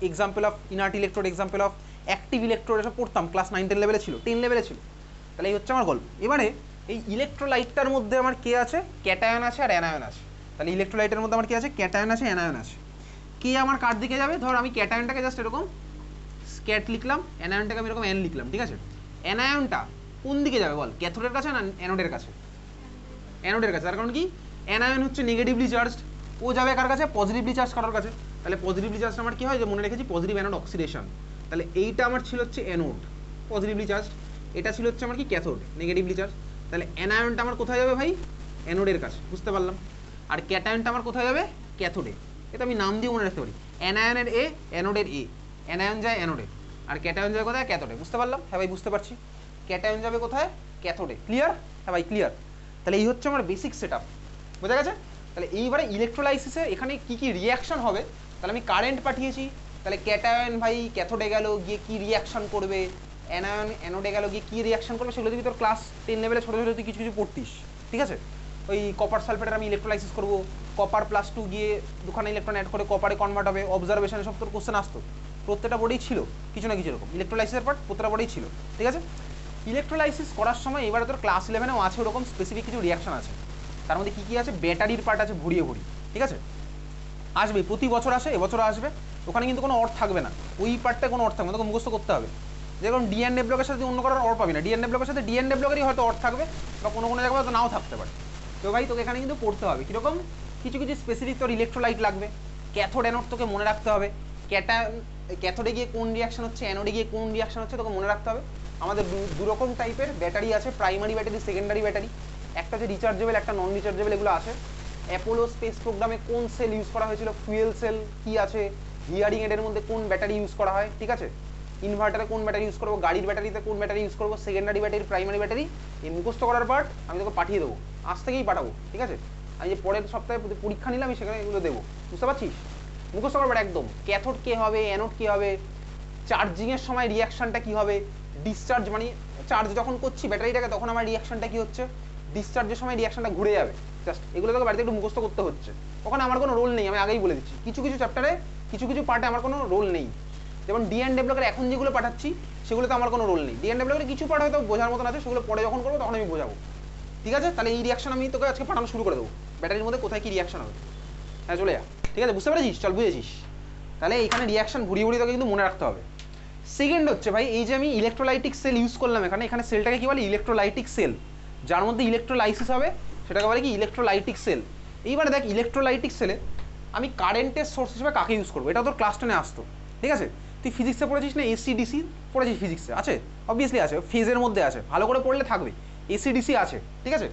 Example of inert electrode, example of active electrode, এসব পড়তাম class 9-10 লেভেলে ছিল, 10 লেভেলে ছিল। তাহলে এই হচ্ছে আমার গল্প। এবারে এই ইলেকট্রোলাইটটার মধ্যে আমার কে আছে, ক্যাটায়ন আছে আর অ্যানায়ন আছে। তাহলে ইলেকট্রোলাইটের মধ্যে আমার কি আছে, ক্যাটায়ন আছে, অ্যানায়ন আছে। কে আমার কার দিকে যাবে, ধর আমি ক্যাটায়নটাকে জাস্ট এরকম স্ক্যাট লিখলাম, অ্যানায়নটাকে আমি এরকম এন লিখলাম, ঠিক আছে। অ্যানায়নটা কোন দিকে যাবে বল, ক্যাথোডের কাছে না অ্যানোডের কাছে? অ্যানোডের কাছে। তার কারণ কি, অ্যানায়ন হচ্ছে নেগেটিভলি চার্জড, ও যাবে কার কাছে, পজিটিভলি চার্জ কারোর কাছে। তাহলে পজিটিভলি চার্জ আমার কি হয়, যে মনে রেখেছি পজিটিভ অ্যানোড অক্সিডেশন। তাহলে এইটা আমার ছিল হচ্ছে অ্যানোড পজিটিভলি চার্জ, এটা ছিল হচ্ছে আমার কি ক্যাথোড নেগেটিভলি চার্জ। তাহলে অ্যানায়নটা আমার কোথায় যাবে ভাই, অ্যানোডের কাছে, বুঝতে পারলাম। আর ক্যাটায়নটা আমার কোথায় যাবে, ক্যাথোডে। এটা আমি নাম দিয়ে মনে রাখতে পারি, অ্যানায়নের এ, অ্যানোডের এ। অ্যানায়ন যায় অ্যানোডে আর ক্যাটায়ন যাবে কোথায়, ক্যাথোডে, বুঝতে পারলাম। হ্যাঁ ভাই বুঝতে পারছি, ক্যাটায়ন যাবে কোথায়, ক্যাথোডে। ক্লিয়ার? হ্যাঁ ভাই ক্লিয়ার। তাহলে এই হচ্ছে আমার বেসিক সেট আপ, বোঝা গেছে। তাহলে এইবারে ইলেকট্রোলাইসিসে এখানে কি কি রিয়াকশন হবে, তাহলে আমি কারেন্ট পাঠিয়েছি, তাহলে ক্যাটায়ন ভাই ক্যাথোডে গেল, গিয়ে কি রিয়াকশন করবে, অ্যানায়ন অ্যানোডে গেল, গিয়ে কি রিয়াকশন করবে, সেগুলো তুই তোর ক্লাস 10 লেভেলে ছোটো ছোটো তুই কিছু কিছু পড়তিস, ঠিক আছে। ওই কপার সালফেটের আমি ইলেকট্রোলাইসিস করবো, কপার +2 গিয়ে দুখানা ইলেকট্রন অ্যাড করে কপারে কনভার্ট হবে, অবজারভেশন, সব তোর কোশ্চেন আসতো, প্রত্যেকটা বোর্ডেই ছিল কিছু না কিছু এরকম। ইলেকট্রোলাইসিসের পার্ট প্রত্যেকটা বোর্ডেই ছিল, ঠিক আছে। ইলেকট্রোলাইসিস করার সময় এবারে তোর ক্লাস 11-এও আছে ওরকম স্পেসিফিক কিছু রিয়াকশন আছে। তার মধ্যে কী কী আছে, ব্যাটারির পার্ট আছে ভরিয়ে ভরি, ঠিক আছে। আসবে প্রতি বছর আসে, এবছরও আসবে। ওখানে কিন্তু কোনো অর্থ থাকবে না, ওই পার্টটা কোনো অর্থ থাকবে না, তোকে মুখস্থ করতে হবে। যেরকম ডিএনএ ব্লকের সাথে অন্য করার অর্থ পাবি না, ডিএনএ ব্লকের সাথে ডিএনএ ব্লকেরই হয়তো অর্থ থাকবে, বা কোনো কোনো জায়গায় হয়তো নাও থাকতে পারে। তো ভাই তোকে এখানে কিন্তু পড়তে হবে কীরকম, কিছু কিছু স্পেসিফিক তোর ইলেকট্রোলাইট লাগবে। ক্যাথোড অ্যানোড তোকে মনে রাখতে হবে, ক্যাথোডে গিয়ে কোন রিয়াকশন হচ্ছে, অ্যানোডে গিয়ে কোন রিয়াকশন হচ্ছে তোকে মনে রাখতে হবে। আমাদের দু রকম টাইপের ব্যাটারি আছে, প্রাইমারি ব্যাটারি, সেকেন্ডারি ব্যাটারি। একটা হচ্ছে রিচার্জেবল, একটা নন রিচার্জেবল, এগুলো আছে। অ্যাপোলো স্পেস প্রোগ্রামে কোন সেল ইউজ করা হয়েছিল, ফুয়েল সেল কি আছে, হিয়ারিং এডের মধ্যে কোন ব্যাটারি ইউজ করা হয়, ঠিক আছে। ইনভার্টারে কোন ব্যাটারি ইউজ করবো, গাড়ির ব্যাটারিতে কোন ব্যাটারি ইউজ করবো, সেকেন্ডারি ব্যাটারি, প্রাইমারি ব্যাটারি, এই মুখস্থ করার পার্ট আমি তোকে পাঠিয়ে দেবো, আজ থেকেই পাঠাবো, ঠিক আছে। আমি যে পরের সপ্তাহে পরীক্ষা নিলাম আমি সেখানে এগুলো দেবো, বুঝতে পারছিস। মুখস্থ করবার একদম, ক্যাথোড কে হবে, অ্যানোড কি হবে, চার্জিংয়ের সময় রিয়াকশনটা কি হবে, ডিসচার্জ মানে চার্জ যখন করছি ব্যাটারিটাকে তখন আমার রিয়াকশনটা কি হচ্ছে, ডিসচার্জের সময় রিয়াকশনটা ঘুরে যাবে। জাস্ট এগুলো তোকে বাড়িতে একটু মুখস্থ করতে হচ্ছে, ওখানে আমার কোনো রোল নেই, আমি আগেই বলে দিচ্ছি। কিছু কিছু চ্যাপ্টারে কিছু কিছু পার্টে আমার কোনো রোল নেই, যেমন ডিএন ডেভেলপের এখন যেগুলো পাঠাচ্ছি সেগুলোতে আমার কোনো রোল নেই। ডিএন ডেভেলপের কিছু পার্ট হয়তো বোঝার মতন আছে, সেগুলো পরে যখন করবো তখন আমি বোঝাবো, ঠিক আছে। তাহলে এই রিয়াকশন আমি তোকে আজকে পাঠানো শুরু করে দেবো, ব্যাটারির মধ্যে কোথায় কি রিয়াকশন হবে। হ্যাঁ চলে যা, ঠিক আছে, বুঝতে পেরেছিস, চল বুঝেছিস। তাহলে এইখানে রিয়াকশন ঘুরিয়ে ঘুরিয়ে তোকে কিন্তু মনে রাখতে হবে। সেকেন্ড হচ্ছে ভাই, এই যে আমি ইলেকট্রোলাইটিক সেল ইউজ করলাম এখানে, এখানে সেলটাকে কি বলে, ইলেকট্রোলাইটিক সেল, যার মধ্যে ইলেকট্রোলাইসিস হবে সেটাকে বলে কি ইলেকট্রোলাইটিক সেল। এইবারে দেখ ইলেকট্রোলাইটিক সেলে আমি কারেন্টের সোর্স হিসেবে কাকে ইউজ করবো, এটা তোর ক্লাস 10-এ আসতো, ঠিক আছে। তুই ফিজিক্সে পড়েছিস না, এসি ডিসি পড়েছিস, ফিজিক্সে আছে, অবভিয়াসলি আছে, ফেজের মধ্যে আছে, ভালো করে পড়লে থাকবে, এসি ডিসি আছে, ঠিক আছে।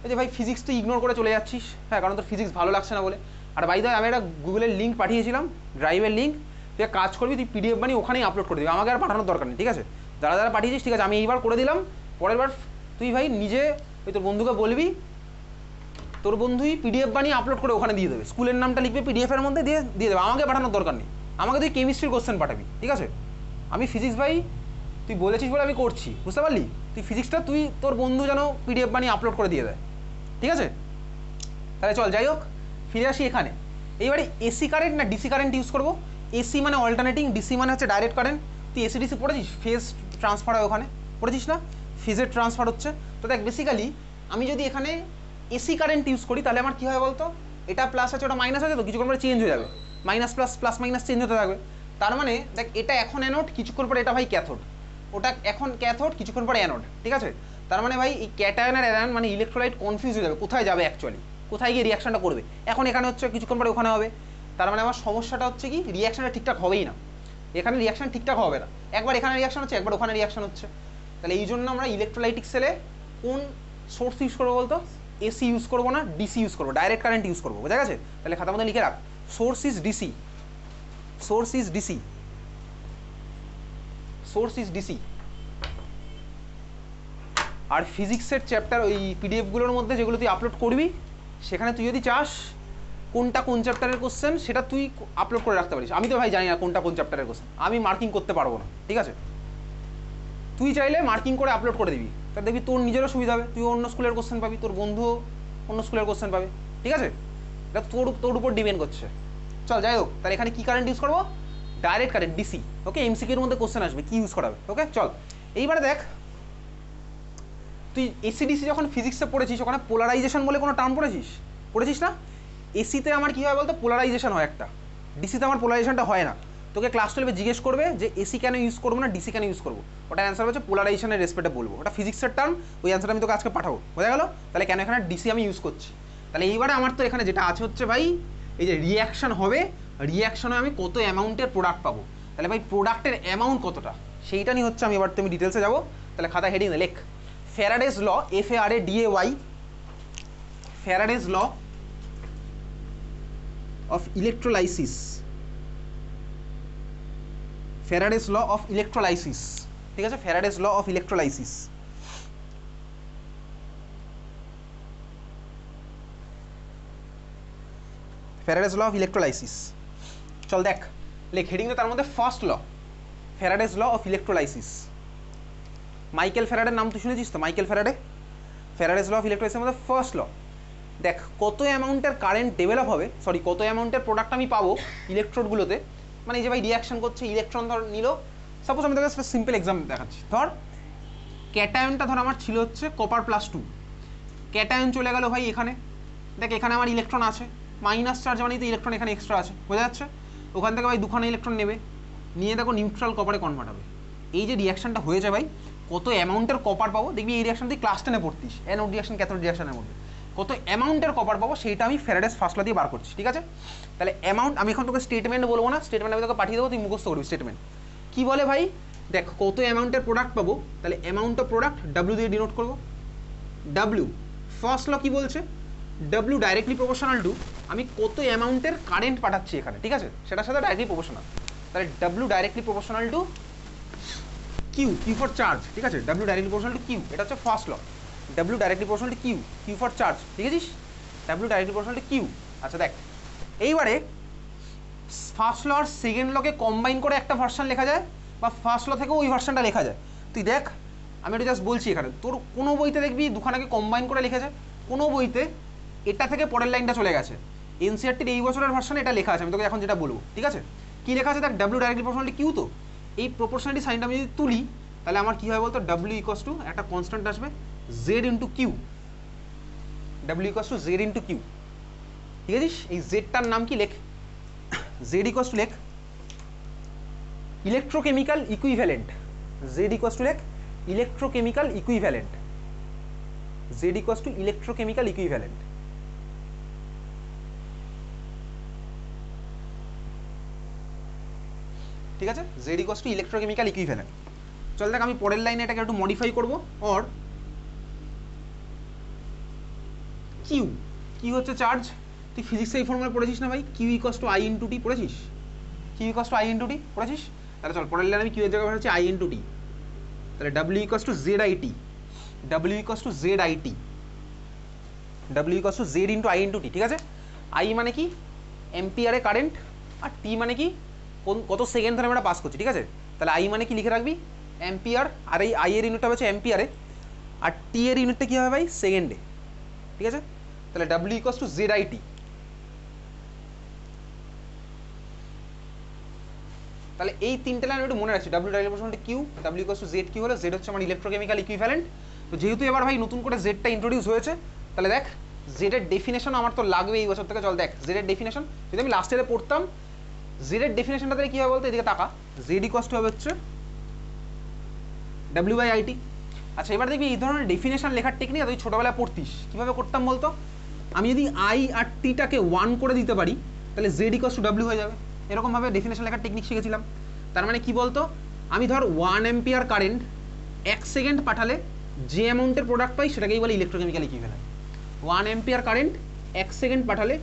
এই যে ভাই ফিজিক্স তুই ইগনোর করে চলে যাচ্ছিস, হ্যাঁ, কারণ তোর ফিজিক্স ভালো লাগছে না বলে। আর বাই দ্য ওয়ে আমি একটা গুগলের লিঙ্ক পাঠিয়েছিলাম, ড্রাইভের লিঙ্ক, তুই এক কাজ করবি, তুই পিডিএফ বানিয়ে ওখানেই আপলোড করে দিবি, আমাকে আর পাঠানোর দরকার নেই, ঠিক আছে। যারা যারা পাঠিয়েছিস, ঠিক আছে, আমি এইবার করে দিলাম, পরের বার তুই ভাই নিজে ওই তোর বন্ধুকে বলবি, তোর বন্ধুই পিডিএফ বানিয়ে আপলোড করে ওখানে দিয়ে দেবে, স্কুলের নামটা লিখবে পিডিএফের মধ্যে, দিয়ে দেবে, আমাকে পাঠানোর দরকার নেই। আমাকে তুই কেমিস্ট্রির কোশ্চেন পাঠাবি, ঠিক আছে। আমি ফিজিক্স ভাই তুই বলেছিস বলে আমি করছি, বুঝতে পারলি। তুই ফিজিক্সটা তুই তোর বন্ধু যেন পিডিএফ বানিয়ে আপলোড করে দিয়ে দেয়, ঠিক আছে। তাহলে চল যাই হোক, ফিরে আসি এখানে। এইবারে এসি কারেন্ট না ডিসি কারেন্ট ইউজ করবো। এসি মানে অল্টারনেটিং, ডিসি মানে হচ্ছে ডাইরেক্ট কারেন্ট। তুই এসি ডিসি পড়েছিস, ফেজ ট্রান্সফার হয় ওখানে, পড়েছিস না, ফেজের ট্রান্সফার হচ্ছে। তো দেখ বেসিক্যালি আমি যদি এখানে এসি কারেন্ট ইউজ করি তাহলে আমার কী হয় বলতো, এটা প্লাস আছে ওটা মাইনাস আছে, তো কিছুক্ষণ পরে চেঞ্জ হয়ে যাবে, minus plus plus minus change হতে থাকবে। তার মানে দেখ এটা এখন অ্যানোড, কিছুক্ষণ পরে এটা ভাই ক্যাথোড, ওটা এখন ক্যাথোড, কিছুক্ষণ পরে অ্যানোড, ঠিক আছে। তার মানে ভাই এই ক্যাটায়ন আর অ্যানায়ন মানে ইলেকট্রোলাইট কনফিউজ হয়ে যাবে, কোথায় যাবে অ্যাকচুয়ালি, কোথায় গিয়ে রিয়াকশনটা করবে। এখন এখানে হচ্ছে, কিছুক্ষণ পরে ওখানে হবে। তার মানে আমার সমস্যাটা হচ্ছে কি, রিয়াকশনটা ঠিকঠাক হবেই না, এখানে রিয়াকশন ঠিকঠাক হবে না, একবার এখানে রিয়াকশন হচ্ছে, একবার ওখানে রিয়াকশন হচ্ছে। তাহলে এই জন্য আমরা ইলেকট্রোলাইটিক সেলে কোন সোর্স ইউজ করবো বলতো, এসি ইউজ করবো না, ডিসি ইউজ করবো, ডাইরেক্ট কারেন্ট ইউজ করবো, বোঝা গেছে। তাহলে খাতার মধ্যে লিখে রাখ, source is DC, source is DC, source is DC. আর ফিজিক্সের চ্যাপ্টার ওই পিডিএফগুলোর মধ্যে যেগুলো তুই আপলোড করবি, সেখানে তুই যদি চাস কোনটা কোন চ্যাপ্টারের কোশ্চেন সেটা তুই আপলোড করে রাখতে পারিস। আমি তো ভাই জানি না কোনটা কোন চ্যাপ্টারের কোশ্চেন, আমি মার্কিং করতে পারবো না, ঠিক আছে। তুই চাইলে মার্কিং করে আপলোড করে দিবি, তা দেখবি তোর নিজেরও সুবিধা হবে, তুই অন্য স্কুলের কোশ্চেন পাবি, তোর বন্ধু অন্য স্কুলের কোশ্চেন পাবে, ঠিক আছে। এটা তোর উপর ডিপেন্ড করছে। চল যাই হোক, তাহলে এখানে কী কারেন্ট ইউজ করবো, ডাইরেক্ট কারেন্ট ডিসি। ওকে, এমসিকিউর মধ্যে কোশ্চেন আসবে কি ইউজ করাবে। ওকে চল, এইবারে দেখ তুই এসিডিসি যখন ফিজিক্সে পড়েছিস ওখানে পোলারাইজেশন বলে কোনো টার্ম পড়েছিস না? এসিতে আমার কী হয় বলতো, পোলারাইজেশন হয় একটা, ডিসিতে আমার পোলারাইজেশনটা হয় না। তোকে ক্লাস 12 জিজ্ঞেস করবে যে এসি কেন ইউজ করবো না ডিসি কেন ইউজ করবো, ওটার অ্যান্সার হচ্ছে পোলারাইজেশনের রেসপেক্টে বলবো, ওটা ফিজিক্সের টার্ম, ওই অ্যান্সার আমি তোকে আজকে পাঠাবো, বোঝা গেল? তাহলে কেন এখানে ডিসি আমি ইউজ করছি। তাহলে এইবারে আমার তো এখানে যেটা আছে হচ্ছে ভাই এই যে রিয়াকশন হবে, রিয়াকশনে আমি কত অ্যামাউন্টের প্রোডাক্ট পাবো, তাহলে ভাই প্রোডাক্টের অ্যামাউন্ট কতটা সেইটা নিয়ে হচ্ছে আমি এবার তুমি ডিটেলসে যাবো। তাহলে খাতা হেডিং লেখ ফ্যারাডেজ ল, FARADAY, ফ্যারাডেজ law of electrolysis, Faraday's law of electrolysis, ঠিক আছে, Faraday's law of electrolysis। Faraday's law of electrolysis চল দেখ লেখ হেডিং তার মধ্যে first law Faraday's law of electrolysis। Michael ফ্যারাডের নাম তুই শুনেছিস তো, Michael Faraday. Faraday's law of electrolysis মধ্যে ফার্স্ট ল, দেখ কত অ্যামাউন্টের কারেন্ট ডেভেলপ হবে, সরি কত অ্যামাউন্টের প্রোডাক্ট আমি পাবো ইলেকট্রোডগুলোতে, মানে এই যে ভাই রিয়াকশন করছে ইলেকট্রন ধর নিল, সাপোজ আমি তোকে সিম্পল এক্সাম্পল দেখাচ্ছি। ধর ক্যাটায়নটা ধর আমার ছিল হচ্ছে কপার +2, ক্যাটায়ন চলে গেল ভাই এখানে, দেখ এখানে আমার ইলেকট্রন আছে, মাইনাস চার্জ মানে তো ইলেকট্রন এখানে এক্সট্রা আছে, বোঝা যাচ্ছে? ওখান থেকে ভাই দুখানা ইলেকট্রন নেবে, নিয়ে দেখো নিউট্রাল কপারে কনভার্ট হবে। এই যে রিয়াকশনটা হয়েছে ভাই, কত অ্যামাউন্টের কপার পাবো, দেখবি এই রিয়াকশন তুই ক্লাস 10-এ পড়তিস, অ্যানোড রিয়াকশন ক্যাথোড রিয়াকশনের মধ্যে কত অ্যামাউন্টের কপার পাবো সেইটা আমি ফ্যারাডেস ফার্স্ট ল দিয়ে বার করছি, ঠিক আছে? তাহলে অ্যামাউন্ট আমি এখন তোকে স্টেটমেন্ট বলবো না, স্টেটমেন্ট আমি তোকে পাঠিয়ে দেবো, তুই মুখস্থ করবি স্টেটমেন্ট কি বলে ভাই। দেখ কত অ্যামাউন্টের প্রোডাক্ট পাবো, তাহলে অ্যামাউন্ট অফ প্রোডাক্ট ডাব্লিউ দিয়ে ডিনোট করবো। ডাব্লিউ ফার্স্ট ল কি বলছে, ডাব্লিউ ডাইরেক্টলি প্রপোর্শনাল টু আমি কত অ্যামাউন্টের কারেন্ট পাঠাচ্ছি এখানে, ঠিক আছে, সেটার সাথে ডাইরেক্টলি প্রপোর্শনাল। তাহলে W directly proportional to Q, Q for charge, ঠিক আছে, W directly proportional to Q, এটা হচ্ছে first law. W directly proportional to Q, Q for charge, ঠিক আছে, W directly proportional to Q. আচ্ছা দেখ এইবারে ফার্স্ট ল আর সেকেন্ড লকে কম্বাইন করে একটা ভার্সন লেখা যায়, বা ফার্স্ট ল থেকেও ওই ভার্সনটা লেখা যায়। তুই দেখ আমি একটু জাস্ট বলছি, এখানে তোর কোনো বইতে দেখবি দুখানাকে কম্বাইন করে লিখেছে, কোনো বইতে এটা থেকে পরের লাইনটা চলে গেছে। এনসিআরটির এই বছরের ভার্সনে এটা লেখা আছে, আমি তোকে এখন যেটা বলবো, ঠিক আছে? কি লেখা আছে দেখ, W directly proportional to Q, তো এই প্রপোর্শনালিটি সাইনটা আমি যদি তুলি তাহলে আমার কী হয় বলতো, ডাব্লিউ ইকুয়ালস টু একটা কনস্ট্যান্ট আসবে Z into Q, W equals to Z into Q, ঠিক আছে? এই জেডটার নাম কি লেখ, জেড ইকুয়ালস টু লেখ electrochemical equivalent, Z equals to লেখ electrochemical equivalent, Z equals to electrochemical equivalent, ঠিক আছে, Z equals to electrochemical equivalent. চল দেখ আমি পরের লাইনে এটাকে একটু মডিফাই করবো, অর কিউ, কি হচ্ছে চার্জ, তুই ফিজিক্সে এই ফর্মুলা পড়েছিস না ভাই, Q equals to I into T পড়েছিস, Q equals to I into T পড়েছিস? তাহলে চল পরের লাইনে আমি কিউ এর জায়গায় হচ্ছে আই ইন্টু টি, তাহলে W equals to Z I T, W equals to Z I T, W equals to Z into I into T, ঠিক আছে? আই মানে কি এম্পিয়ারে কারেন্ট, আর টি মানে কি কোন কত সেকেন্ড ধরে আমরা পাস করছি, ঠিক আছে? তাহলে আই মানে কি লিখে রাখবি অ্যাম্পিয়ার, আর এই আই এর ইউনিটটা হচ্ছে অ্যাম্পিয়ারে, আর টি এর ইউনিটটা কী হবে ভাই সেকেন্ডে, ঠিক আছে? তাহলে W equals to Z I T, তাহলে এই তিনটে লাইন একটু মনে রাখছি, W directly proportional to Q, W equals to Z Q হলো, জেড হচ্ছে আমার ইলেকট্রোকেমিক্যাল ইকুইভ্যালেন্ট। তো যেহেতু এবার ভাই নতুন করে জেডটা ইন্ট্রোডিউস হয়েছে, তাহলে দেখ জেডের ডেফিনেশন আমার তো লাগবে এই বছর থেকে। চল দেখ জেডের ডেফিনেশন যদি আমি লাস্ট ইয়ারে পড়তাম, জেডের ডেফিনেশনটা তাহলে কী হবে বলতো, এদিকে টাকা, জেড ইকুয়ালস টু হবে হচ্ছে ডাব্লিউ বাই আইটি। আচ্ছা এবার দেখবি এই ধরনের ডেফিনেশন লেখার টেকনিক তুই ছোটোবেলায় পড়তিস, কীভাবে করতাম বলতো, আমি যদি আই আর টিটাকে 1 করে দিতে পারি তাহলে জেড ইকুয়ালস টু ডাব্লিউ হয়ে যাবে, এরকমভাবে ডেফিনেশন লেখার টেকনিক শিখেছিলাম। তার মানে কি বলতো, আমি ধর 1 অ্যাম্পিয়ার কারেন্ট 1 সেকেন্ড পাঠালে যে অ্যামাউন্টের প্রোডাক্ট পাই সেটাকেই বলে electrochemical equivalent. 1 ampere current 1 second পাঠালে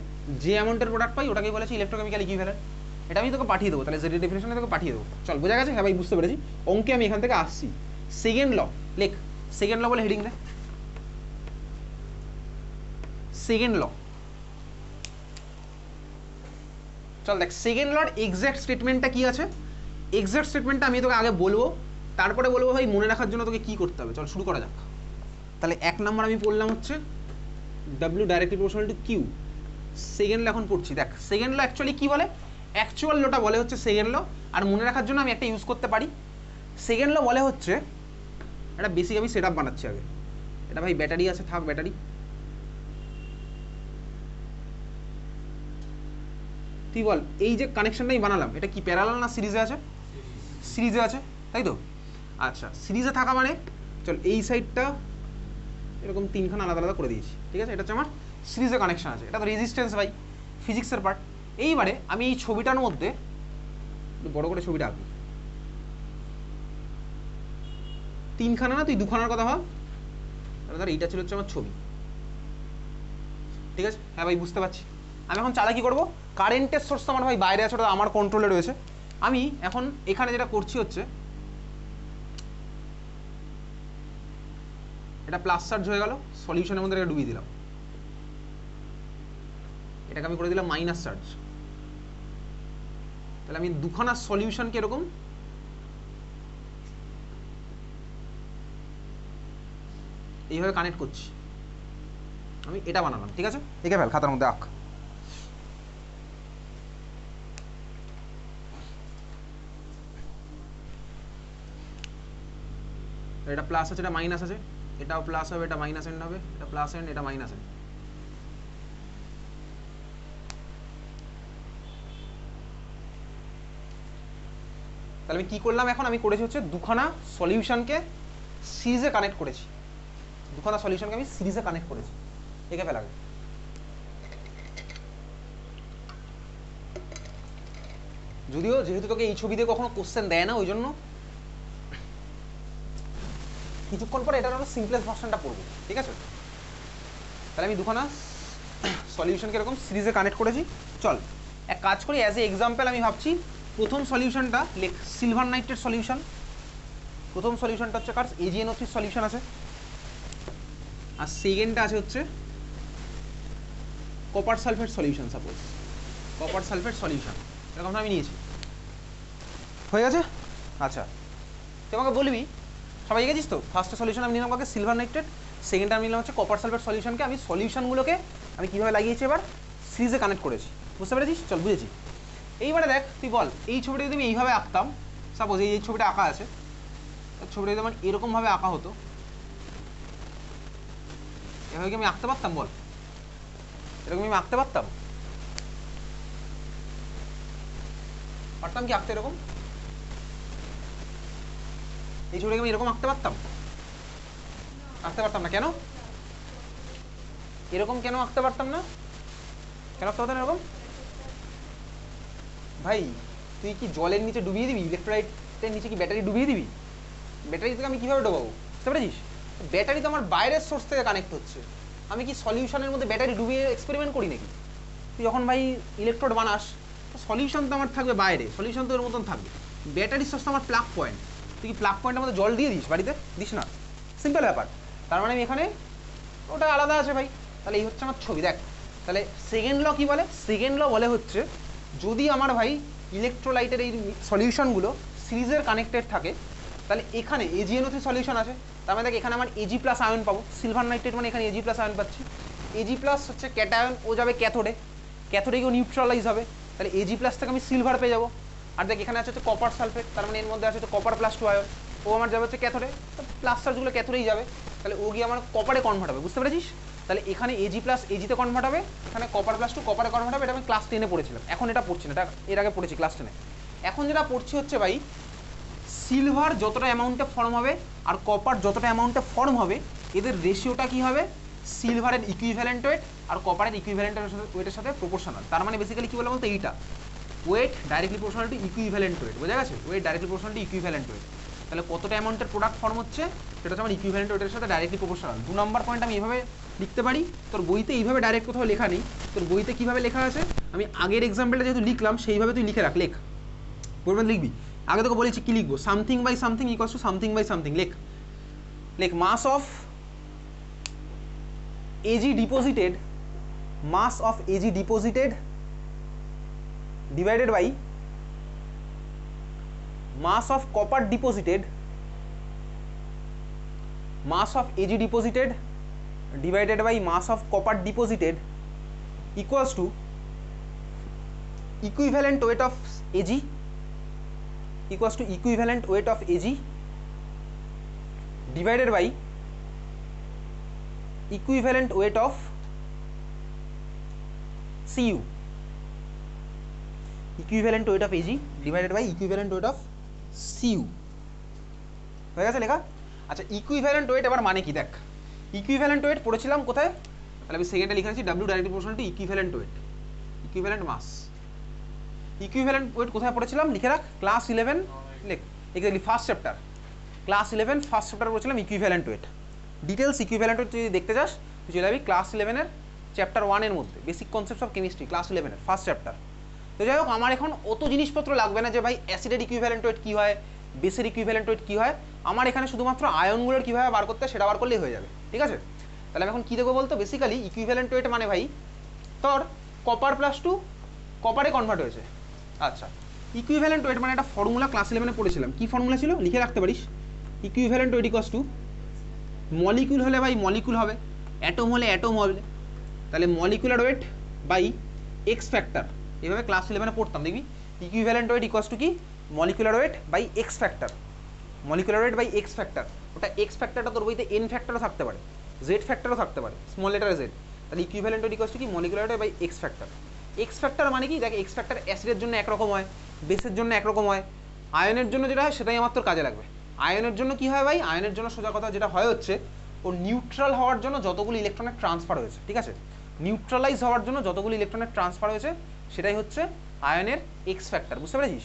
যে অ্যামাউন্টের প্রোডাক্ট পাই ওটাকেই বলেছি ইলেকট্রোকেমিক্যাল ইকুইভ্যালেন্ট। এটা আমি তোকে পাঠিয়ে দেবো, তাহলে জেড ডেফিনেশনে তোকে পাঠিয়ে দেবো। চল বোঝা গেছে? হ্যাঁ ভাই বুঝতে পেরেছি, অঙ্কে আমি এখান থেকে আসছি। সেকেন্ড ল লেখ, সেকেন্ড ল বলে হেডিং দে, সেকেন্ড ল। চল দেখ সেকেন্ড লর এক্স্যাক্ট স্টেটমেন্টটা কি আছে, এক্স্যাক্ট স্টেটমেন্টটা আমি তোকে আগে বলবো, তারপরে বলবো ভাই মনে রাখার জন্য তোকে কি করতে হবে। চল শুরু করা যাক। তাহলে 1 নম্বর আমি পড়লাম হচ্ছে W directly proportional to Q, second law এখন পড়ছি। দেখ সেকেন্ড ল অ্যাকচুয়ালি কি বলে, অ্যাকচুয়াল লটা বলে হচ্ছে সেকেন্ড ল, আর মনে রাখার জন্য আমি একটা ইউজ করতে পারি। সেকেন্ড ল বলে হচ্ছে, একটা বেসিক আমি সেট আপ বানাচ্ছি আগে। এটা ভাই ব্যাটারি আছে, থাক ব্যাটারি। তুই বল, এই যে কানেকশনটাই বানালাম এটা কি প্যারালাল না সিরিজে আছে? সিরিজে আছে, তাই তো? আচ্ছা, সিরিজে থাকা মানে চল এই সাইডটা এরকম তিনখানা আলাদা আলাদা করে দিয়েছি, ঠিক আছে? এটা হচ্ছে আমার সিরিজে কানেকশন আছে। এটা তো রেজিস্ট্যান্স ভাই, ফিজিক্সের পার্ট। এইবারে আমি এই ছবিটার মধ্যে বড় করে ছবিটা আঁকি। তিনখানা না, তুই দুখানার কথা ভাব। ধর এইটা ছিল হচ্ছে আমার ছবি, ঠিক আছে? হ্যাঁ ভাই, বুঝতে পারছি। আমি এখন চালা কি করবো, কারেন্টের সোর্স তো আমার ভাই বাইরে আছে, ওটা আমার কন্ট্রোলে রয়েছে। আমি এখন এখানে যেটা করছি হচ্ছে, এটা প্লাস চার্জ হয়ে গেল, সলিউশনের মধ্যে এটা ডুবিয়ে দিলাম। এটাকে আমি করে দিলাম মাইনাস চার্জ। তাহলে আমি দুখানা সলিউশনকে এরকম এইভাবে কানেক্ট করছি। আমি এটা বানালাম, ঠিক আছে? এঁকে ফেল, খাতার মধ্যে আঁক। এটা প্লাস আছে, এটা মাইনাস আছে, এটাও প্লাস হবে, এটা মাইনাস এন্ড হবে, এটা প্লাস এন্ড, এটা মাইনাস এন্ড। তাহলে আমি কি করলাম এখন, আমি করেছি হচ্ছে দুখানা সলিউশনকে সিরিজে কানেক্ট করেছি। দুখানা সলিউশনকে আমি সিরিজে কানেক্ট করেছি। এঁকে ফেল আগে। যদিও যেহেতু তোকে এই ছবি দিয়ে কখনো কোশ্চেন দেয় না, ওই জন্য কিছুক্ষণ পরে এটার আরো সিম্পলেস্ট ভার্সনটা পড়বো, ঠিক আছে? তাহলে আমি দুখানা সলিউশনকে এরকম সিরিজে কানেক্ট করেছি। চল এক কাজ করি, অ্যাজ এ এক্সাম্পল আমি ভাবছি প্রথম সলিউশনটা লেখ সিলভার নাইট্রেট সলিউশন। প্রথম সলিউশনটা হচ্ছে কার AgNO3 সলিউশন আছে, আর সেকেন্ডটা আছে হচ্ছে copper sulphate solution. Suppose copper sulphate solution এরকম আমি নিয়েছি, হয়ে গেছে? আচ্ছা, তুই আমাকে বলবি সবাই গেছিস তো? ফার্স্ট সলিউশন আমি নিলাম কাকে, সিলভার নাইট্রেট। সেকেন্ডটা আমি নিলাম হচ্ছে কপার সালফেট সলিউশনকে। আমি সলিউশনগুলোকে আমি কীভাবে লাগিয়েছি এবার সিরিজে কানেক্ট করেছি, বুঝতে পেরেছিস? চল বুঝেছি। এইবারে দেখ, তুই বল এই ছবিটা যদি আমি এইভাবে আঁকতাম, সাপোজ এই ছবিটা আঁকা আছে, ছবিটা যদি আমার এরকমভাবে আঁকা হতো, এভাবে কি আমি আঁকতে পারতাম? বল, এরকম আমি আঁকতে পারতাম? পারতাম কি আঁকতে এরকম? এই ছবিটাকে আমি এরকম আঁকতে পারতাম? আঁকতে পারতাম না। কেন এরকম, কেন আঁকতে পারতাম না? কেন আঁকতে পারতাম এরকম? ভাই তুই কি জলের নিচে ডুবিয়ে দিবি? ইলেকট্রোলাইটের নিচে কি ব্যাটারি ডুবিয়ে দিবি? ব্যাটারি থেকে আমি কিভাবে ডোবাবো, বুঝতে পেরেছিস? ব্যাটারি তো আমার বাইরের সোর্স থেকে কানেক্ট হচ্ছে। আমি কি সলিউশনের মধ্যে ব্যাটারি ডুবিয়ে এক্সপেরিমেন্ট করি নাকি? তুই যখন ভাই ইলেকট্রোড বানাস, সলিউশন তো আমার থাকবে বাইরে, সলিউশন তো এর মতন থাকবে। ব্যাটারির সোর্স তো আমার প্লাগ পয়েন্ট। তুই কি প্লাগ পয়েন্টের মধ্যে জল দিয়ে দিস বাড়িতে? দিস না। সিম্পল ব্যাপার। তার মানে আমি এখানে ওটা আলাদা আছে ভাই। তাহলে এই হচ্ছে আমার ছবি, দেখ। তাহলে সেকেন্ড ল কি বলে? সেকেন্ড ল বলে হচ্ছে যদি আমার ভাই ইলেকট্রোলাইটের এই সলিউশনগুলো সিরিজের কানেক্টেড থাকে, তাহলে এখানে AgNO3 সলিউশন আছে, তার মানে দেখ এখানে আমার Ag+ আয়ন পাবো। সিলভার নাইট্রেট মানে এখানে Ag+ আয়ন পাচ্ছি। Ag+ হচ্ছে ক্যাটায়ন, ও যাবে ক্যাথোডে, ক্যাথোডে গিয়ে নিউট্রালাইজ হবে। তাহলে Ag+ থেকে আমি সিলভার পেয়ে যাবো। আর দেখ এখানে আছে হচ্ছে কপার সালফেট, তার মানে এর মধ্যে আছে হচ্ছে কপার +2 আয়ন, ও আমার যাবে হচ্ছে ক্যাথোডে। তো প্লাস চার্জগুলো ক্যাথোডেই যাবে, তাহলে ও গিয়ে আমার কপারে কনভার্ট হবে, বুঝতে পেরেছিস? তাহলে এখানে Ag+ Ag-তে কনভার্ট হবে, এখানে কপার +2 কপারে কনভার্ট হবে। এটা আমি ক্লাস 10-এ পড়েছিলাম, এখন এটা পড়ছি না, এটা এর আগে পড়েছি ক্লাস 10-এ। এখন যেটা পড়ছি হচ্ছে ভাই, সিলভার যতটা অ্যামাউন্টে ফর্ম হবে আর কপার যতটা অ্যামাউন্টে ফর্ম হবে, এদের রেশিওটা কি হবে? সিলভারের ইকুইভ্যালেন্ট ওয়েট আর কপারের ইকুইভ্যালেন্ট ওয়েটের সাথে প্রপোর্শনাল। তার মানে বেসিক্যালি কি বলে বলতে, এইটা weight directly proportional to equivalent weight, বোঝা গেছে? Weight directly proportional to equivalent weight. তাহলে কতটা অ্যামাউন্টের প্রোডাক্ট ফর্ম হচ্ছে সেটা হচ্ছে আমার ইকুইভ্যালেন্ট ওয়েটের সাথে ডাইরেক্টলি প্রপোর্শনাল। 2 নম্বর পয়েন্ট আমি এভাবে লিখতে পারি। তোর বইতে এইভাবে ডাইরেক্ট কোথাও লেখা নেই, তোর বইতে কীভাবে লেখা আছে আমি আগের এক্সাম্পলটা যেহেতু লিখলাম সেইভাবে তুই লিখে রাখ, লেখ, বইয়ের লিখবি। আগে তোকে বলেছি কি লিখবো, something by something equals to something by something. লেখ, লেখ mass of Ag deposited, mass of Ag deposited divided by mass of copper deposited, mass of Ag deposited divided by mass of copper deposited equals to equivalent weight of AG equals to equivalent weight of AG divided by equivalent weight of CU, equivalent weight of AG divided by equivalent weight of CU. হয়ে গেছে লেখা? আচ্ছা, equivalent wait এবার মানে কি দেখ, equivalent wait পড়েছিলাম কোথায়, তাহলে আমি সেকেন্ডে লিখে নিচ্ছি W directly proportional to equivalent weight, equivalent mass. Equivalent weight কোথায় পড়েছিলাম, লিখে রাখ, ক্লাস 11 লেখ, exactly first chapter, class 11 first chapter পড়েছিলাম equivalent weight. Details equivalent weight যদি দেখতে চাস তুই চলে যাবি ক্লাস 11-এর চ্যাপ্টার 1-এর মধ্যে, basic concepts of chemistry, class 11-এর ফার্স্ট চ্যাপ্টার। তো যাই হোক, আমার এখন অত জিনিসপত্র লাগবে না যে ভাই অ্যাসিডের ইকুইভ্যালেন্ট ওয়েট কী হয়, বেসের ইকুইভ্যালেন্ট ওয়েট কী হয়, আমার এখানে শুধুমাত্র আয়নগুলোর কীভাবে বার করতে সেটা বার করলেই হয়ে যাবে, ঠিক আছে? তাহলে আমি এখন কী দেবো বলতো, বেসিক্যালি ইকুইভ্যালেন্ট ওয়েট মানে ভাই তোর কপার প্লাস টু কপারে কনভার্ট হয়েছে। আচ্ছা, ইকুইভ্যালেন্ট ওয়েট মানে একটা ফর্মুলা ক্লাস 11-এ পড়েছিলাম, কী ফর্মুলা ছিল লিখে রাখতে পারিস, equivalent weight equals to, molecule হলে ভাই মলিকুল হবে, অ্যাটম হলে অ্যাটম হবে, তাহলে molecular weight by X factor, এভাবে ক্লাস 11-এ পড়তাম, দেখবি ইকুইভ্যালেন্ট ওয়েট ইকুয়ালস টু কি, molecular weight by X factor, molecular weight by X factor. ওটা এক্স ফ্যাক্টরটা তোর বইতে এন ফ্যাক্টরও থাকতে পারে, জেড ফ্যাক্টরও থাকতে পারে, স্মল লেটার জেড। তাহলে ইকুইভ্যালেন্ট ওয়েট ইকুয়ালস টু কি, molecular weight by X factor. X factor মানে কি, দেখ এক্স ফ্যাক্টর অ্যাসিডের জন্য একরকম হয়, বেসের জন্য একরকম হয়, আয়নের জন্য যেটা হয় সেটাই আমার তোর কাজে লাগবে। আয়নের জন্য কি হয় ভাই, আয়নের জন্য সোজা কথা যেটা হয় হচ্ছে, ও নিউট্রাল হওয়ার জন্য যতগুলো ইলেকট্রনের ট্রান্সফার হয়েছে, ঠিক আছে, নিউট্রালাইজ হওয়ার জন্য যতগুলো ইলেকট্রনের ট্রান্সফার হয়েছে সেটাই হচ্ছে আয়নের এক্স ফ্যাক্টর, বুঝতে পেরেছিস?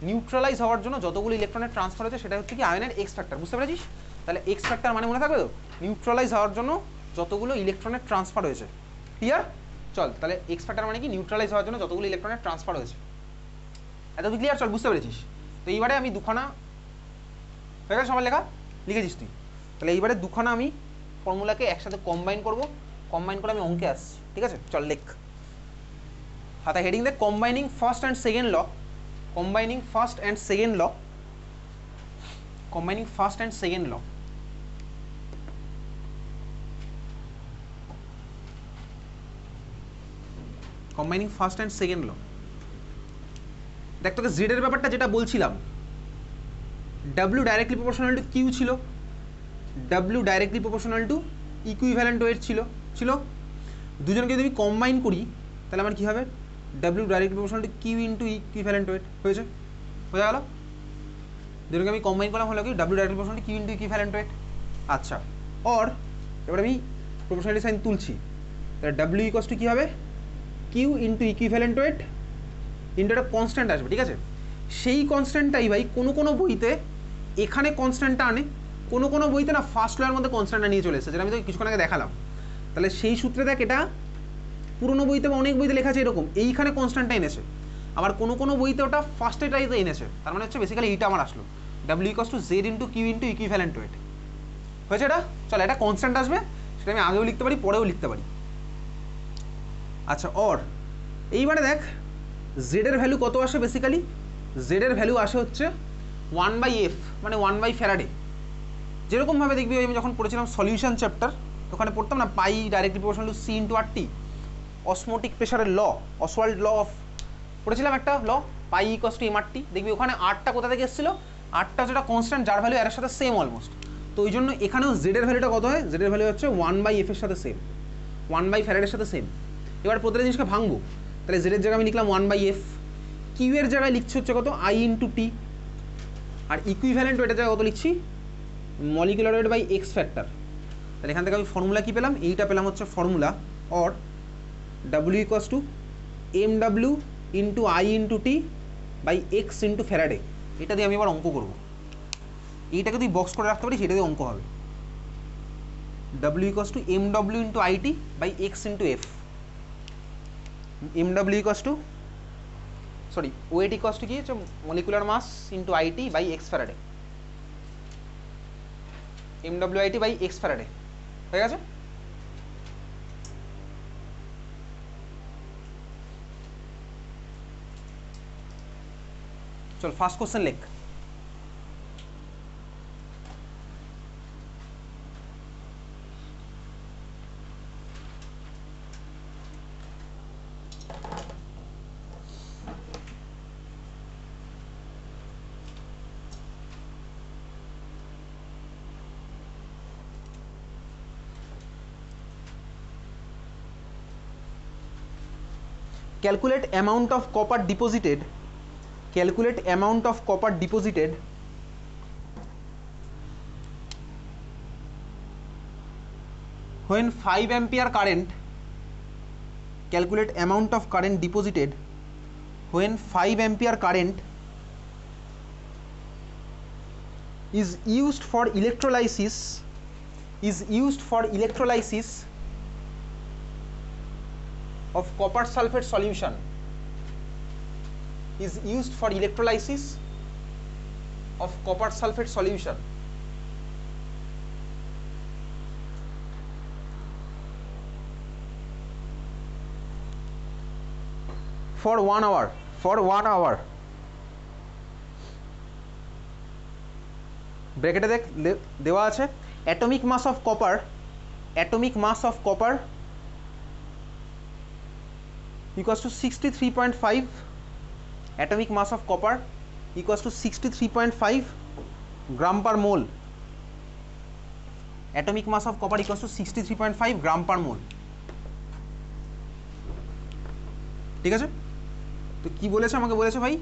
নিউট্রালাইজ হওয়ার জন্য যতগুলো ইলেকট্রনের ট্রান্সফার হয়েছে সেটা হচ্ছে কি আয়নের এক্স ফ্যাক্টর, বুঝতে পেরেছিস? তাহলে এক্স ফ্যাক্টর মানে মনে থাকবে তো, নিউট্রালাইজ হওয়ার জন্য যতগুলো ইলেকট্রনের ট্রান্সফার হয়েছে, ক্লিয়ার? চল, তাহলে এক্স ফ্যাক্টর মানে কি, নিউট্রালাইজ হওয়ার জন্য যতগুলো ইলেকট্রনের ট্রান্সফার হয়েছে, এত ক্লিয়ার? চল, বুঝতে পেরেছিস? তো এইবারে আমি দুখানা হয়ে গেছে সবার লেখা, লিখেছিস তুই? তাহলে এইবারে দুখানা আমি ফর্মুলাকে একসাথে কম্বাইন করব, কম্বাইন করে আমি অঙ্কে আসছি, ঠিক আছে? চল লেখ, হাতে হেডিং দেখ, combining first and second law, combining first and second law, combining first and second law. Combining first and second law, দেখ তোকে জেডের ব্যাপারটা যেটা বলছিলাম, W directly proportional to Q ছিল, W directly proportional to equivalent weight ছিল, দুজনকে যদি আমি কম্বাইন করি তাহলে আমার কী হবে, W directly proportional to Q into equivalent weight হয়েছে, বোঝা গেল? দুজনকে আমি কম্বাইন করলাম হলো কি, W directly proportional to Q into equivalent weight. আচ্ছা, অর এবার আমি প্রপোর্শনালিটি সাইন তুলছি, তাহলে ডাব্লিউ ইকুয়ালস টু কী হবে, Q into equivalent weight into একটা কনস্ট্যান্ট আসবে, ঠিক আছে? সেই কনস্ট্যান্টটাই ভাই কোনো বইতে এখানে কনস্ট্যান্টটা আনে, কোনো বইতে না ফার্স্ট লয়ের মধ্যে কনস্ট্যান্টটা নিয়ে চলে এসেছে, যেটা আমি তো কিছুক্ষণ আগে দেখালাম। তাহলে সেই সূত্রে দেখ, এটা পুরোনো বইতে বা অনেক বইতে লেখা আছে এরকম, এইখানে কনস্ট্যান্টটা এনেছে, আবার কোনো বইতে ওটা ফার্স্টেটাইতে এনেছে, তার মানে হচ্ছে বেসিক্যালি এইটা আমার আসলো, W equals to Z into Q into equivalent weight হয়েছে এটা। চল, এটা কনস্ট্যান্ট আসবে, সেটা আমি আগেও লিখতে পারি পরেও লিখতে পারি। আচ্ছা, অর এইবারে দেখ জেডের ভ্যালু কত আসে, বেসিক্যালি জেডের ভ্যালু আসে হচ্ছে 1/f, মানে 1 ফ্যারাডে। যেরকমভাবে দেখবি আমি যখন পড়েছিলাম সলিউশন চ্যাপ্টার, ওখানে পড়তাম না pi directly proportional to C into R T, osmotic প্রেশারের ল, অসওয়াল্ড ল অফ পড়েছিলাম একটা law, pi equals to MRT. দেখবি ওখানে আরটা কোথা থেকে এসেছিলো, আরটা যেটা কনস্ট্যান্ট যার ভ্যালু এর সাথে সেম অলমোস্ট, তো ওই জন্য এখানেও জেডের ভ্যালুটা কত হয়, জেডের ভ্যালু হচ্ছে 1/f এর সাথে সেম, 1 ফ্যারাডের সাথে সেম। এবার প্রতিটা জিনিসকে ভাঙবো, তাহলে জেডের জায়গায় আমি লিখলাম 1/f, কিউ এর জায়গায় লিখছি হচ্ছে কত, আই ইন্টু টি, আর ইকুইভ্যালেন্ট ওয়েটের জায়গায় কত লিখছি, molecular weight by X factor. তাহলে এখান থেকে আমি ফর্মুলা কী পেলাম, এইটা পেলাম হচ্ছে formula, or W equals to M W into I into T by X into Faraday. এটা দিয়ে আমি এবার অঙ্ক করবো, এইটাকে তুই বক্স করে রাখতে পারিস, সেটা দিয়ে অঙ্ক হবে। W equals to M W into I T by X into F, M W equals to sorry weight equals to কি হচ্ছে, molecular mass into I T by X Faraday, M W I T by X Faraday হয়ে গেছে। চল first question লেখ, calculate amount of copper deposited, calculate amount of copper deposited when 5 ampere current, calculate amount of current deposited when 5 ampere current is used for electrolysis, is used for electrolysis of copper sulfate solution, is used for electrolysis of copper sulfate solution for 1 hour, for 1 hour, ব্র্যাকেটে দেওয়া আছে atomic mass of copper, atomic mass of copper equals to 63.5, atomic mass of copper equals to 63.5 gram per mole, atomic mass of copper equals to 63.5 gram per mole। ঠিক আছে, তো কি বলেছে, আমাকে বলেছে ভাই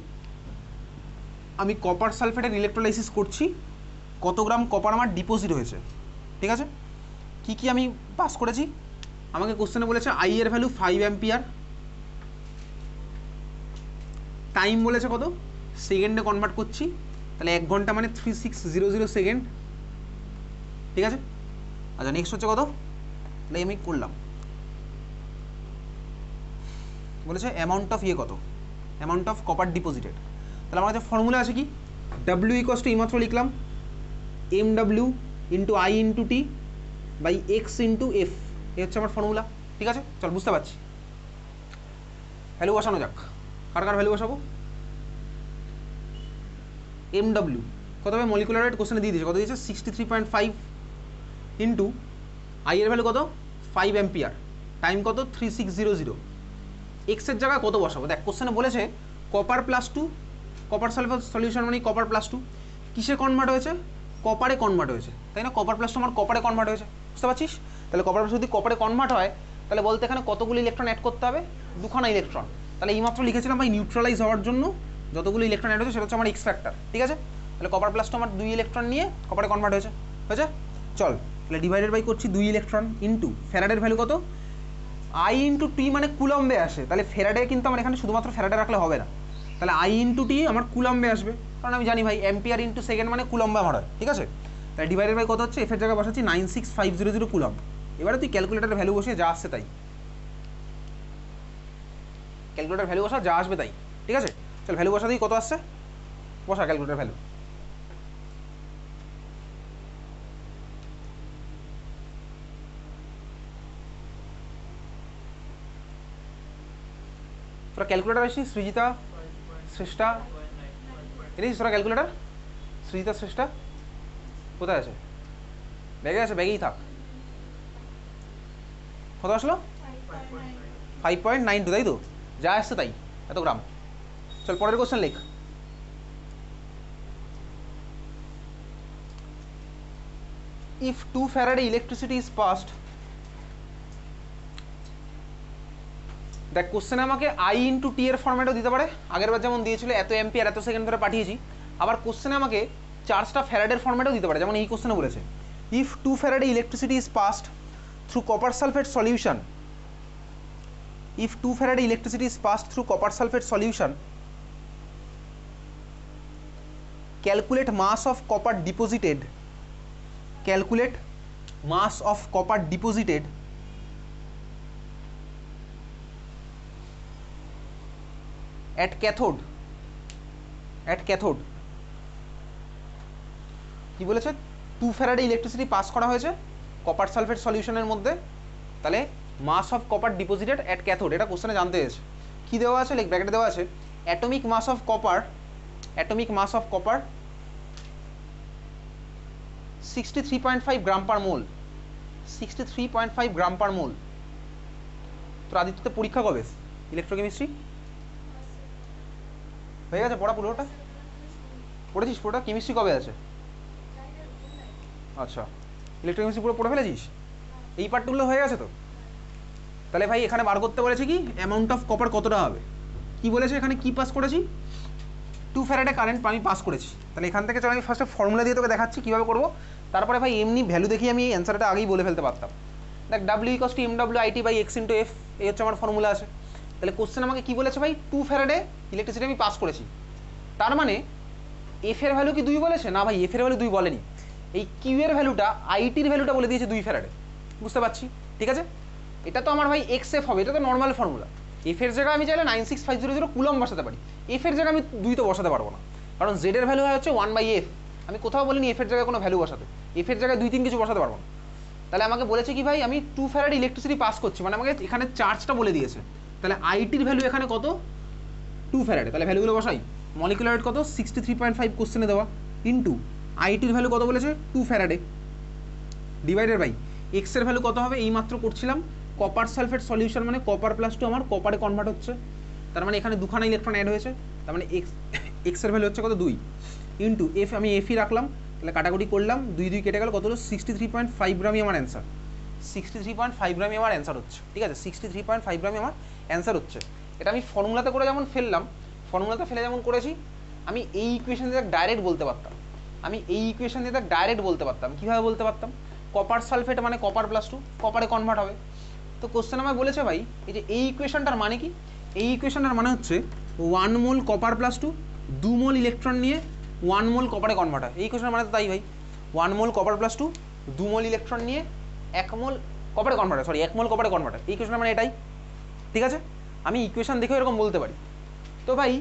আমি কপার সালফেটের ইলেকট্রোলাইসিস করছি, কত গ্রাম কপার আমার ডিপোজিট হয়েছে। ঠিক আছে, কি কি আমি পাস করেছি, আমাকে কোশ্চেনে বলেছে আই এর ভ্যালু 5 অ্যাম্পিয়ার, টাইম বলেছে কত, সেকেন্ডে কনভার্ট করছি, তাহলে 1 ঘন্টা মানে 3600 সেকেন্ড। ঠিক আছে, আচ্ছা নেক্সট হচ্ছে কত, তাহলে আমি করলাম, বলেছে অ্যামাউন্ট অফ ইয়ে কত, অ্যামাউন্ট অফ কপার ডিপোজিটেড। তাহলে আমার কাছে ফর্মুলা আছে কি, ডাব্লিউ ইকুয়ালস টু এইমাত্র লিখলাম M W into I into T by X into F, এ হচ্ছে আমার ফর্মুলা। ঠিক আছে, চল বুঝতে পারছি, ভ্যালু বসানো যাক। কার কার ভ্যালু বসাবো, এম ডাব্লিউ কত হবে, মলিকুলার রেট কোশ্চেনে দিয়ে দিয়েছে, কত দিয়েছে 63.5 ইন্টু আই এর ভ্যালু কত 5 অ্যাম্পিয়ার, টাইম কত 3600, এক্সের জায়গায় কত বসাবো, দেখ কোশ্চেনে বলেছে copper plus 2, copper sulphate solution মানে কপার প্লাস 2, কিসে কনভার্ট হয়েছে, কপারে কনভার্ট হয়েছে, তাই না, কপার প্লাস 2 আমার কপারে কনভার্ট হয়েছে, বুঝতে পারছিস। তাহলে কপার প্লাস যদি কপারে কনভার্ট হয়, তাহলে বলতে এখানে কতগুলো ইলেকট্রন অ্যাড করতে হবে, 2খানা ইলেকট্রন। তাহলে এইমাত্র লিখেছিলাম ভাই নিউট্রালাইজ হওয়ার জন্য যতগুলো ইলেকট্রন অ্যাড হয়েছে সেটা হচ্ছে আমার এক্স ফ্যাক্টর। ঠিক আছে, তাহলে কপার প্লাস 2 আমার 2 ইলেকট্রন নিয়ে কপারে কনভার্ট হয়েছে, হয়েছে। চল তাহলে ডিভাইডেড বাই করছি 2 ইলেকট্রন ইন্টু ফ্যারাডের ভ্যালু কত, আই ইন্টু টি মানে কুলম্বে আসে, তাহলে ফ্যারাডে কিন্তু আমার এখানে শুধুমাত্র ফ্যারাডে রাখলে হবে না, তাহলে আই ইন্টু টি আমার কুলম্বে আসবে, কারণ আমি জানি ভাই অ্যাম্পিয়ার ইন্টু সেকেন্ড মানে কুলম্বে আমার হয়। ঠিক আছে, তাহলে ডিভাইডেড বাই কত হচ্ছে, এফের জায়গায় বসাচ্ছি 96500 কুলম্ব। এবারে তুই ক্যালকুলেটারের ভ্যালু বসিয়ে যা আসছে তাই, ক্যালকুলেটার ভ্যালু বসা যা আসবে তাই। ঠিক আছে, চল ভ্যালু বসা দিই, কত আসছে বসা ক্যালকুলেটার ভ্যালু, তোরা ক্যালকুলেটার আসছিস, সৃজিতা শ্রেষ্ঠা এনেছিস তোরা ক্যালকুলেটার, সৃজিতা শ্রেষ্ঠা কোথায় আছে, ব্যাগে আছে, ব্যাগেই থাক। কত আসলো 5.92, তাই তো, যা আসছে তাই, এত গ্রাম। চল পরের কোশ্চেন লেখ, if 2 Faraday electricity is passed, দেখ কোশ্চেনে আমাকে আই ইন্টু টি এর ফর্ম্যাটও দিতে পারে, আগেরবার যেমন দিয়েছিল এত অ্যাম্পিয়ার এত সেকেন্ড ধরে পাঠিয়েছি, আবার কোশ্চেনে আমাকে চার্জটা ফ্যারাডের ফর্ম্যাটও দিতে পারে, যেমন এই কোশ্চেনে বলেছে if 2 Faraday electricity is passed through copper sulfate solution, if 2 Faraday electricity is passed through copper sulfate solution, calculate mass of copper deposited, calculate mass of copper deposited at cathode, at cathode কি বলেছে 2 Faraday electricity pass করা হয়েছে copper sulphate সলিউশনের মধ্যে, তাহলে mass of copper deposited at cathode, এটা কোশ্চেনে জানতে হয়েছে। কি দেওয়া আছে, লাইক ব্র্যাকেটে দেওয়া আছে atomic mass of copper, atomic mass of copper 63.5 gram per mole, 63.5 gram per mole. তোর আদিত্যতে পরীক্ষা কবে, ইলেকট্রোকেমিস্ট্রি হয়ে গেছে পড়া পুরোটা, পড়েছিস পুরোটা, কেমিস্ট্রি কবে আছে, আচ্ছা ইলেকট্রোকেমিস্ট্রি পুরো পড়ে ফেলেছিস, এই পার্টগুলো হয়ে গেছে তো। তাহলে ভাই এখানে বার করতে বলেছে কি অ্যামাউন্ট অফ কপার কতটা হবে, কি বলেছে এখানে কি পাস করেছি 2 ফ্যারাডে কারেন্ট আমি পাস করেছি। তাহলে এখান থেকে চলো আমি ফার্স্টে ফর্মুলা দিয়ে তোকে দেখাচ্ছি কীভাবে করবো, তারপরে ভাই এমনি ভ্যালু দেখি আমি এই অ্যান্সারটা আগেই বলে ফেলতে পারতাম। দেখ W equals to MWIT/X × F এই হচ্ছে আমার ফর্মুলা আছে। তাহলে কোশ্চেন আমাকে কি বলেছে ভাই 2 ফ্যারাডে ইলেকট্রিসিটি আমি পাস করেছি, তার মানে এফ এর ভ্যালু কি 2 বলেছে, না ভাই এফ এর ভ্যালু 2 বলেনি, এই কিউ এর ভ্যালুটা আইটির ভ্যালুটা বলে দিয়েছে 2 ফ্যারাডে, বুঝতে পারছি ঠিক আছে। এটা তো আমার ভাই এক্স এফ হবে, এটা তো নর্মাল ফর্মুলা। এফ এর জায়গায় আমি চাইলে 96500 কুলম বসাতে পারি, এফ এর জায়গায় আমি 2 তো বসাতে পারবো না, কারণ জেড এর ভ্যালু হয় হচ্ছে 1/f। আমি কোথাও বলিনি এফ এর জায়গায় কোনো ভ্যালু বসাতে, এফ এর জায়গায় 2-3 কিছু বসাতে পারবো না। তাহলে আমাকে বলেছে কি ভাই আমি 2 ফ্যারাড ইলেকট্রিসিটি পাস করছি, মানে আমাকে এখানে চার্জটা বলে দিয়েছে। তাহলে আইটির ভ্যালু এখানে কত 2 ফ্যারাডে, তাহলে ভ্যালুগুলো বসাই। মলিকুলার ওয়েট কত 63.5 কোশ্চেনে দেওয়া, ইন্টু আইটির ভ্যালু কত বলেছে 2 ফ্যারাডে, ডিভাইডেড বাই এক্স এর ভ্যালু কত হবে এই মাত্র করছিলাম, কপার সালফেট সলিউশন মানে কপার প্লাস 2 আমার কপারে কনভার্ট হচ্ছে, তার মানে এখানে দুখানা ইলেকট্রন অ্যাড হয়েছে, তার মানে এক্স এর ভ্যালু হচ্ছে কত 2 ইন্টু এফ আমি এফই রাখলাম, তাহলে কাটাকুটি করলাম 2 কেটে গেল, কত হলো 63.5 গ্রামই আমার অ্যান্সার, 63.5 গ্রামই আমার অ্যান্সার হচ্ছে, ঠিক আছে 63.5 গ্রামই আমার অ্যান্সার হচ্ছে। এটা আমি ফর্মুলাতে করে যেমন ফেললাম, ফর্মুলাতে ফেলে যেমন করেছি, আমি এই ইকুয়েশন দিয়ে ডাইরেক্ট বলতে পারতাম, আমি এই ইকুয়েশন দিয়ে ডাইরেক্ট বলতে পারতাম, কীভাবে বলতে পারতাম কপার সালফেট মানে কপার প্লাস 2 কপারে কনভার্ট হবে। তো কোশ্চেন আমায় বলেছে ভাই এই যে এই ইকুয়েশনটার মানে কি, এই ইকুয়েশনটার মানে হচ্ছে 1 মোল কপার প্লাস 2 2 মোল ইলেকট্রন নিয়ে 1 মোল কপারে কনভার্ট হয়, এই ইকুয়েশনের মানে তো তাই ভাই 1 মোল কপার প্লাস 2 2 মোল ইলেকট্রন নিয়ে 1 মোল কপারে কনভার্ট হয়, সরি 1 মোল কপারে কনভার্ট হয়, এই ইকুয়েশনের মানে এটাই, ঠিক আছে। আমি ইকুয়েশন দেখেও এরকম বলতে পারি। তো ভাই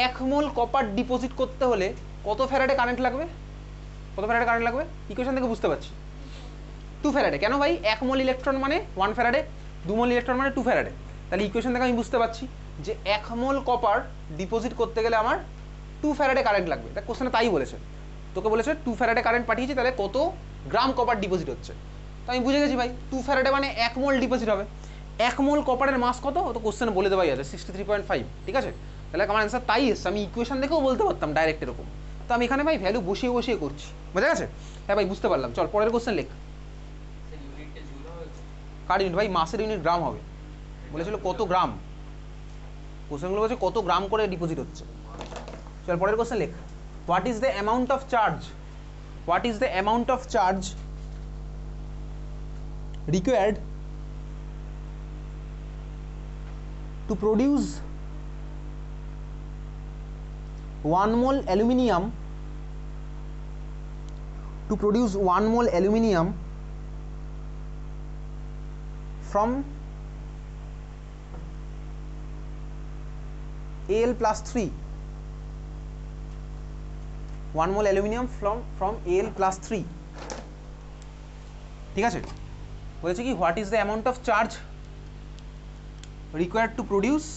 1 মোল কপার ডিপোজিট করতে হলে কত ফ্যারাডে কারেন্ট লাগবে, কত ফ্যারাডে কারেন্ট লাগবে ইকুয়েশন থেকে বুঝতে পারছি 2 ফ্যারাডে, কেন ভাই 1 মোল ইলেকট্রন মানে 1 ফ্যারাডে, 2 মোল ইলেকট্রন মানে 2 ফ্যারাডে, তাহলে ইকুয়েশন থেকে আমি বুঝতে পারছি যে 1 মোল কপার ডিপোজিট করতে গেলে আমার 2 ফ্যারাডে কারেন্ট লাগবে, এটা কোশ্চেনে তাই বলেছে, তোকে বলেছে 2 ফ্যারাডে কারেন্ট পাঠিয়েছি, তাহলে কত গ্রাম কপার ডিপোজিট হচ্ছে, তো আমি বুঝে গেছি ভাই 2 ফ্যারাডে মানে 1 মোল ডিপোজিট হবে, 1 মোল কপারের মাস কত তো কোশ্চেনে বলে দেওয়াই আছে 63.5, ঠিক আছে। তাহলে আমার অ্যান্সার তাই এসছে, আমি ইকুয়েশন দেখেও বলতে পারতাম ডাইরেক্ট এরকম, তো আমি এখানে ভাই ভ্যালু বসিয়ে বসিয়ে করছি, বোঝা গেছে, হ্যাঁ ভাই বুঝতে পারলাম। চল পরের কোশ্চেন লেখ। কার ইউনিট ভাই মাসের ইউনিট গ্রাম হবে, বলেছিল কত গ্রাম, কোশ্চেনগুলো বলছে কত গ্রাম করে ডিপোজিট হচ্ছে। চল পরের কোশ্চেন লেখ। What is the amount of charge, what is the amount of charge required to produce 1 mole aluminium, to produce 1 mole aluminium from Al plus 3, 1 mole aluminium from Al plus 3, ঠিক আছে। বলেছে কি what is the amount of charge required to produce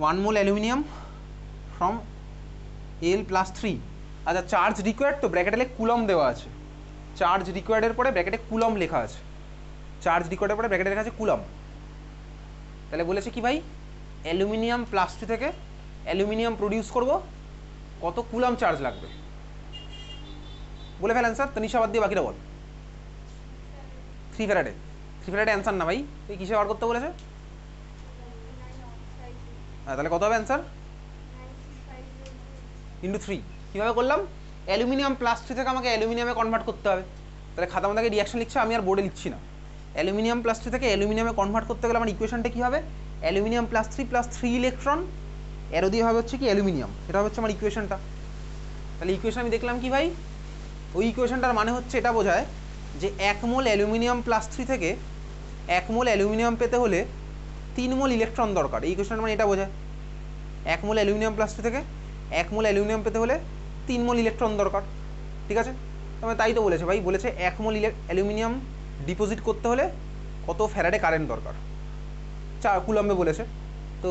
1 mole aluminium from Al plus 3, আচ্ছা charge required তো ব্র্যাকেটে coulomb দেওয়া আছে, charge রিকোয়ার্ডের পরে ব্র্যাকেটে কুলম লেখা আছে, চার্জ রিকোয়ার্ডের পরে ব্র্যাকেটে লেখা আছে কুলম, তাহলে বলেছে কি ভাই অ্যালুমিনিয়াম প্লাস 2 থেকে অ্যালুমিনিয়াম প্রডিউস করব, কত কুলম চার্জ লাগবে বলে ফেল অ্যান্সার, তো নিশাবাদ দিয়ে বাকিটা বল। 3 ফ্যারাডে, 3 ফ্যারাডে অ্যান্সার না ভাই, তুই কিসে বার করতে বলেছে, হ্যাঁ তাহলে কত হবে অ্যান্সার ইন্টু 3, কীভাবে করলাম অ্যালুমিনিয়াম প্লাস 3 থেকে আমাকে অ্যালুমিনিয়ামে কনভার্ট করতে হবে, তাহলে খাতা মাথাকে রিয়াকশন লিখছে, আমি আর বোর্ডে লিখছি না, অ্যালুমিনিয়াম প্লাস 3 থেকে অ্যালুমিনিয়ামে কনভার্ট করতে গেলে আমার ইকুয়েশনটা কী হবে অ্যালুমিনিয়াম প্লাস 3 প্লাস 3 ইলেকট্রন এরো দিয়ে হবে হচ্ছে কি অ্যালুমিনিয়াম, এটা হচ্ছে আমার ইকুয়েশনটা। তাহলে ইকুয়েশন আমি দেখলাম কি ভাই ওই ইকুয়েশনটার মানে হচ্ছে এটা বোঝায় যে 1 মোল অ্যালুমিনিয়াম প্লাস 3 থেকে 1 মোল অ্যালুমিনিয়াম পেতে হলে 3 মোল ইলেকট্রন দরকার, এই ইকুয়েশনটার মানে এটা বোঝায় 1 মোল অ্যালুমিনিয়াম প্লাস 3 থেকে 1 মোল অ্যালুমিনিয়াম পেতে হলে 3 মোল ইলেকট্রন দরকার, ঠিক আছে। তবে তাই তো বলেছে ভাই, বলেছে 1 মোল অ্যালুমিনিয়াম ডিপোজিট করতে হলে কত ফ্যারাডে কারেন্ট দরকার, 4 কুলম্বে বলেছে, তো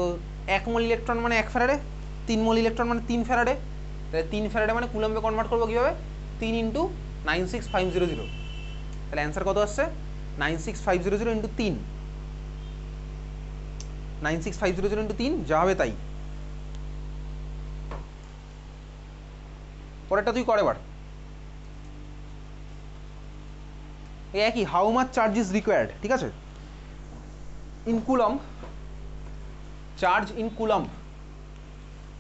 1 মোল ইলেকট্রন মানে 1 ফ্যারাডে, 3 মোল ইলেকট্রন মানে 3 ফ্যারাডে, তাহলে 3 ফ্যারাডে মানে কুলম্বে কনভার্ট করবো কীভাবে 3 ইন্টু 96500, তাহলে অ্যান্সার কত আসছে 96500 ইন্টু 3, 96500 ইন্টু 3 যা হবে তাই। পরেরটা তুই করে বার। এই একই, how much charge is required, ঠিক আছে, in coulomb, charge in coulomb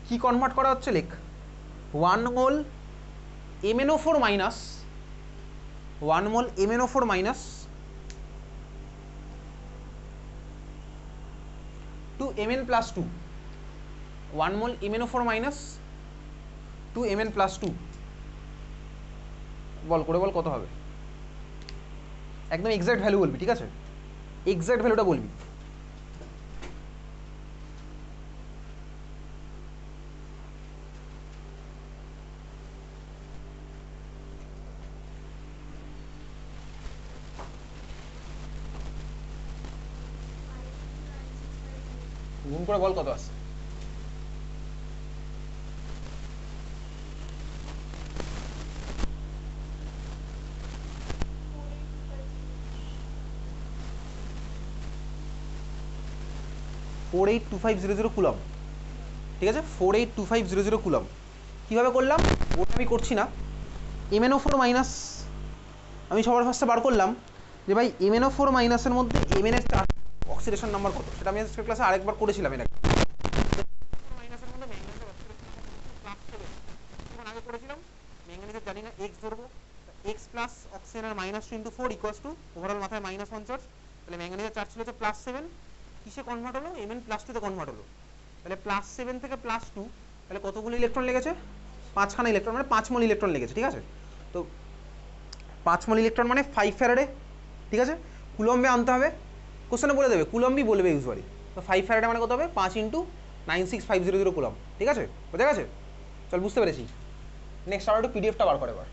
কি কনভার্ট করা হচ্ছে, লেখ 1 mole MnO4 minus 1 mole MnO4 minus to Mn plus 2, 1 mole MnO4 minus 2 Mn plus 2, বল করে বল কত হবে, একদম এক্সাক্ট ভ্যালু বলবি, ঠিক আছে, এক্সাক্ট ভ্যালুটা বলবি। গুণ করে বল কত আসছে। ফোর 482500 কুলম, ঠিক আছে, 482500 কুলম। কীভাবে করলাম ওটা আমি করছি না, MnO4 মাইনাস আমি সবার ফার্স্টে বার করলাম যে ভাই MnO4 মাইনাসের মধ্যে Mn এর চার্জ অক্সিডেশন নাম্বার কত, সেটা আমি আজকের ক্লাসে আরেকবার করেছিলাম এটা মাইনাসের মধ্যে ম্যাঙ্গানিজের অক্সিডেশন নাম্বার প্লাস 7, এখন আগে করেছিলাম ম্যাঙ্গানিজের জানি না x ধরবো, x প্লাস অক্সিজেনের -2 × 4 ইকুয়ালস টু ওভারঅল মাথায় -1 চার্জ, তাহলে ম্যাঙ্গানিজের চার্জ ছিল হচ্ছে +7, কিসে কনভার্ট হলো, Mn + 2 তে কনভার্ট হলো, তাহলে +7 থেকে +2, তাহলে কতগুলো ইলেকট্রন লেগেছে, 5খানা ইলেকট্রন, মানে 5 মোল ইলেকট্রন লেগেছে, ঠিক আছে, তো 5 মোল ইলেকট্রন মানে 5 ফ্যারাডে, ঠিক আছে, কুলম্বে আনতে হবে, কোশ্চেনে বলে দেবে কুলম্বই বলবে ইউজুয়ালি, তো 5 ফ্যারাডে মানে কত হবে, 5 × 96500 কুলম্ব, ঠিক আছে, বোঝা গেছে, চল বুঝতে পেরেছি। নেক্সট আবার একটু পিডিএফটা বার করে এবার।